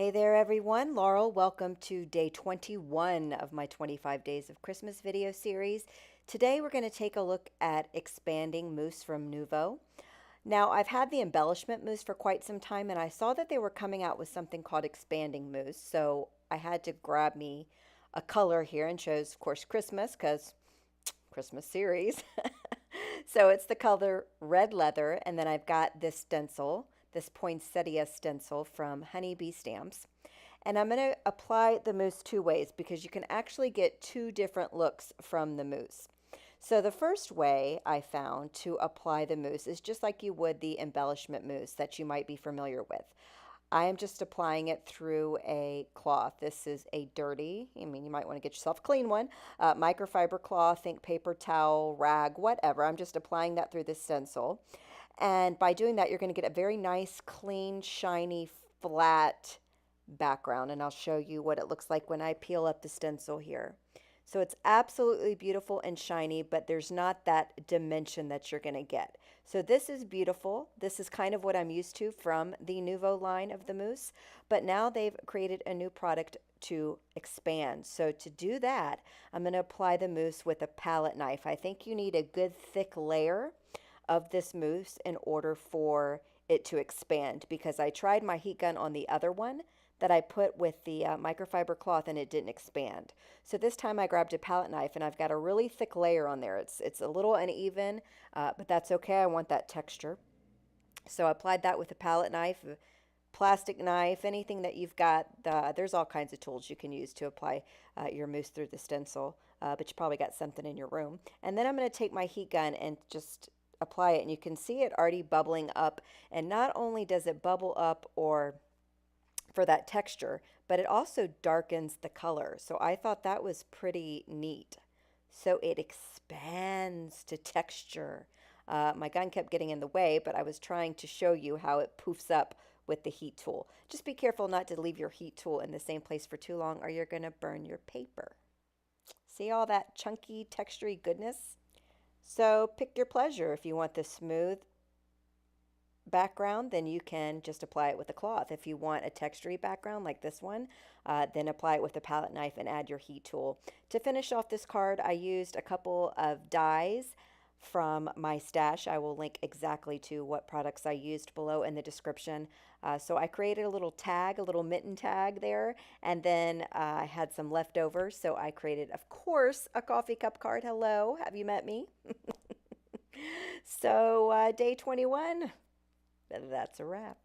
Hey there, everyone. Laurel, welcome to day 21 of my 25 Days of Christmas video series. Today, we're going to take a look at expanding mousse from Nuvo. Now, I've had the embellishment mousse for quite some time, and I saw that they were coming out with something called expanding mousse. So I had to grab me a color here and chose, of course, Christmas, because Christmas series. So it's the color Red Leather, and then I've got this stencil, this Poinsettia stencil from Honeybee Stamps. And I'm going to apply the mousse two ways because you can actually get two different looks from the mousse. So the first way I found to apply the mousse is just like you would the embellishment mousse that you might be familiar with. I am just applying it through a cloth. This is a dirty, you might want to get yourself a clean one, microfiber cloth, think paper towel, rag, whatever. I'm just applying that through the stencil. And by doing that, you're going to get a very nice, clean, shiny, flat background. And I'll show you what it looks like when I peel up the stencil here. So it's absolutely beautiful and shiny, but there's not that dimension that you're going to get. So this is beautiful. This is kind of what I'm used to from the Nuvo line of the mousse, but now they've created a new product to expand. So to do that, I'm going to apply the mousse with a palette knife. I think you need a good thick layer of this mousse in order for it to expand, because I tried my heat gun on the other one that I put with the microfiber cloth and it didn't expand. So this time I grabbed a palette knife and I've got a really thick layer on there. It's a little uneven, but that's okay. I want that texture. So I applied that with a palette knife, a plastic knife, anything that you've got. There's all kinds of tools you can use to apply your mousse through the stencil, but you probably got something in your room. And then I'm going to take my heat gun and just apply it, and you can see it already bubbling up. And not only does it bubble up or for that texture, but it also darkens the color. So I thought that was pretty neat. So it expands to texture. My gun kept getting in the way, but I was trying to show you how it poofs up with the heat tool. Just be careful not to leave your heat tool in the same place for too long or you're going to burn your paper. See all that chunky, textury goodness? So pick your pleasure. If you want the smooth background, then you can just apply it with a cloth. If you want a textury background like this one, then apply it with a palette knife and add your heat tool. To finish off this card, I used a couple of dies from my stash. I will link exactly to what products I used below in the description. So I created a little tag, a little mitten tag there, and then I had some leftovers. So I created, of course, a coffee cup card. Hello, have you met me? So day 21. That's a wrap.